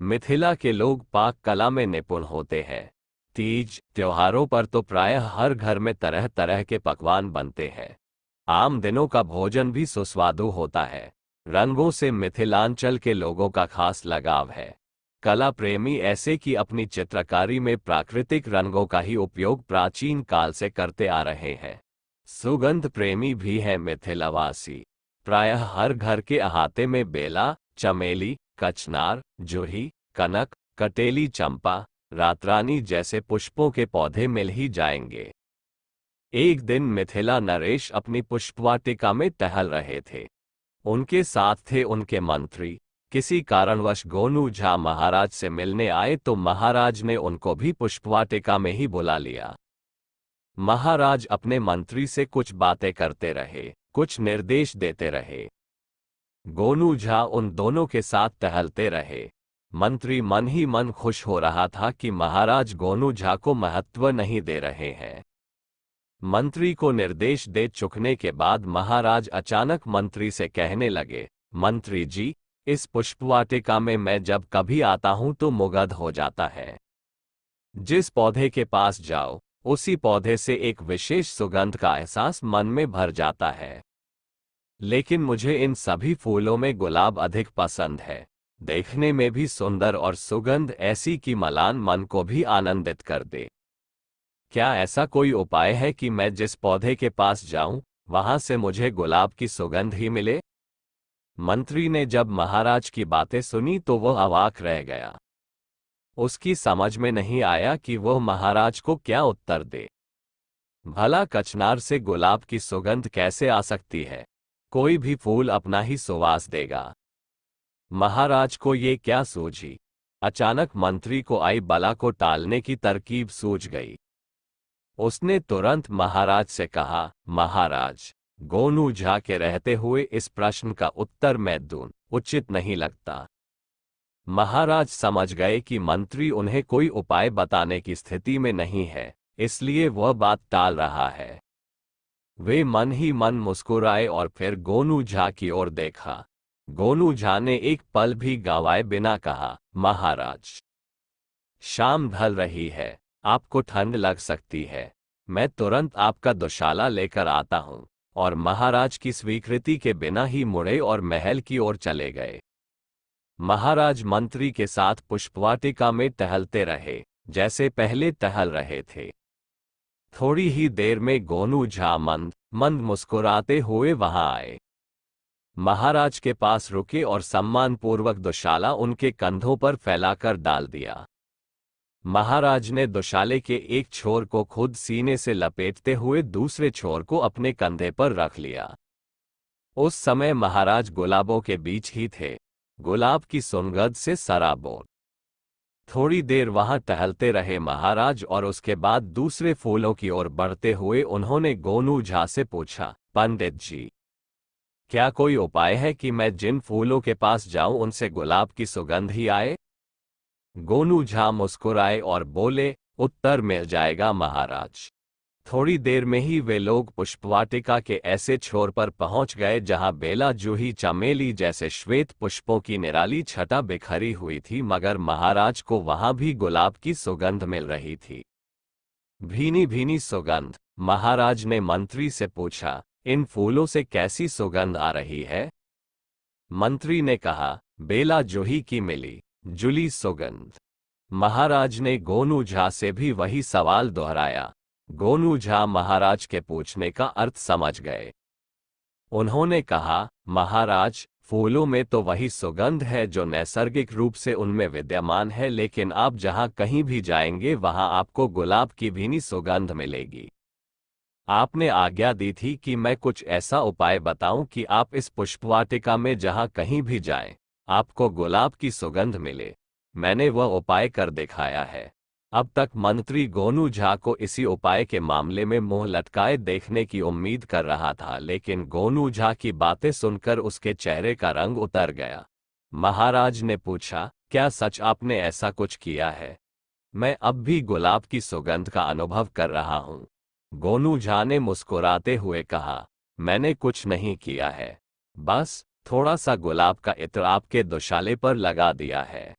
मिथिला के लोग पाक कला में निपुण होते हैं। तीज त्योहारों पर तो प्रायः हर घर में तरह तरह के पकवान बनते हैं। आम दिनों का भोजन भी सुस्वादु होता है। रंगों से मिथिलांचल के लोगों का खास लगाव है। कला प्रेमी ऐसे कि अपनी चित्रकारी में प्राकृतिक रंगों का ही उपयोग प्राचीन काल से करते आ रहे हैं। सुगंध प्रेमी भी हैं मिथिलावासी। प्रायः हर घर के अहाते में बेला, चमेली, कचनार, जूही, कनक, कटेली चंपा, रातरानी जैसे पुष्पों के पौधे मिल ही जाएंगे। एक दिन मिथिला नरेश अपनी पुष्पवाटिका में टहल रहे थे। उनके साथ थे उनके मंत्री। किसी कारणवश गोनू झा महाराज से मिलने आए तो महाराज ने उनको भी पुष्पवाटिका में ही बुला लिया। महाराज अपने मंत्री से कुछ बातें करते रहे, कुछ निर्देश देते रहे। गोनू झा उन दोनों के साथ टहलते रहे। मंत्री मन ही मन खुश हो रहा था कि महाराज गोनू झा को महत्व नहीं दे रहे हैं। मंत्री को निर्देश दे चुकने के बाद महाराज अचानक मंत्री से कहने लगे, मंत्री जी, इस पुष्पवाटिका में मैं जब कभी आता हूं तो मुग्ध हो जाता है। जिस पौधे के पास जाओ उसी पौधे से एक विशेष सुगंध का एहसास मन में भर जाता है। लेकिन मुझे इन सभी फूलों में गुलाब अधिक पसंद है। देखने में भी सुंदर और सुगंध ऐसी कि मलान मन को भी आनंदित कर दे। क्या ऐसा कोई उपाय है कि मैं जिस पौधे के पास जाऊं वहां से मुझे गुलाब की सुगंध ही मिले? मंत्री ने जब महाराज की बातें सुनी तो वह अवाक रह गया। उसकी समझ में नहीं आया कि वह महाराज को क्या उत्तर दे। भला कचनार से गुलाब की सुगंध कैसे आ सकती है? कोई भी फूल अपना ही सुवास देगा। महाराज को ये क्या सूझी? अचानक मंत्री को आई बला को टालने की तरकीब सूझ गई। उसने तुरंत महाराज से कहा, महाराज, गोनू झा के रहते हुए इस प्रश्न का उत्तर मैं दूं उचित नहीं लगता। महाराज समझ गए कि मंत्री उन्हें कोई उपाय बताने की स्थिति में नहीं है, इसलिए वह बात टाल रहा है। वे मन ही मन मुस्कुराए और फिर गोनू झा की ओर देखा। गोनू झा ने एक पल भी गंवाए बिना कहा, महाराज, शाम ढल रही है, आपको ठंड लग सकती है, मैं तुरंत आपका दुशाला लेकर आता हूं। और महाराज की स्वीकृति के बिना ही मुड़े और महल की ओर चले गए। महाराज मंत्री के साथ पुष्पवाटिका में टहलते रहे, जैसे पहले टहल रहे थे। थोड़ी ही देर में गोनू झा मंद मंद मुस्कुराते हुए वहां आए। महाराज के पास रुके और सम्मानपूर्वक दुशाला उनके कंधों पर फैलाकर डाल दिया। महाराज ने दुशाले के एक छोर को खुद सीने से लपेटते हुए दूसरे छोर को अपने कंधे पर रख लिया। उस समय महाराज गुलाबों के बीच ही थे, गुलाब की सुगंध से सराबोर। थोड़ी देर वहां टहलते रहे महाराज और उसके बाद दूसरे फूलों की ओर बढ़ते हुए उन्होंने गोनू झा से पूछा, पंडित जी, क्या कोई उपाय है कि मैं जिन फूलों के पास जाऊं उनसे गुलाब की सुगंध ही आए? गोनू झा मुस्कुराए और बोले, उत्तर मिल जाएगा महाराज। थोड़ी देर में ही वे लोग पुष्पवाटिका के ऐसे छोर पर पहुंच गए जहां बेला, जूही, चमेली जैसे श्वेत पुष्पों की निराली छटा बिखरी हुई थी, मगर महाराज को वहां भी गुलाब की सुगंध मिल रही थी। भीनी भीनी सुगंध। महाराज ने मंत्री से पूछा, इन फूलों से कैसी सुगंध आ रही है? मंत्री ने कहा, बेला, जूही की मिली जुली सुगंध। महाराज ने गोनू झा से भी वही सवाल दोहराया। गोनू झा महाराज के पूछने का अर्थ समझ गए। उन्होंने कहा, महाराज, फूलों में तो वही सुगंध है जो नैसर्गिक रूप से उनमें विद्यमान है, लेकिन आप जहां कहीं भी जाएंगे वहां आपको गुलाब की भीनी सुगंध मिलेगी। आपने आज्ञा दी थी कि मैं कुछ ऐसा उपाय बताऊं कि आप इस पुष्पवाटिका में जहां कहीं भी जाएं, आपको गुलाब की सुगंध मिले। मैंने वह उपाय कर दिखाया है। अब तक मंत्री गोनू झा को इसी उपाय के मामले में मुंह लटकाए देखने की उम्मीद कर रहा था, लेकिन गोनू झा की बातें सुनकर उसके चेहरे का रंग उतर गया। महाराज ने पूछा, क्या सच आपने ऐसा कुछ किया है? मैं अब भी गुलाब की सुगंध का अनुभव कर रहा हूं। गोनू झा ने मुस्कुराते हुए कहा, मैंने कुछ नहीं किया है, बस थोड़ा सा गुलाब का इत्र आपके दुशाले पर लगा दिया है।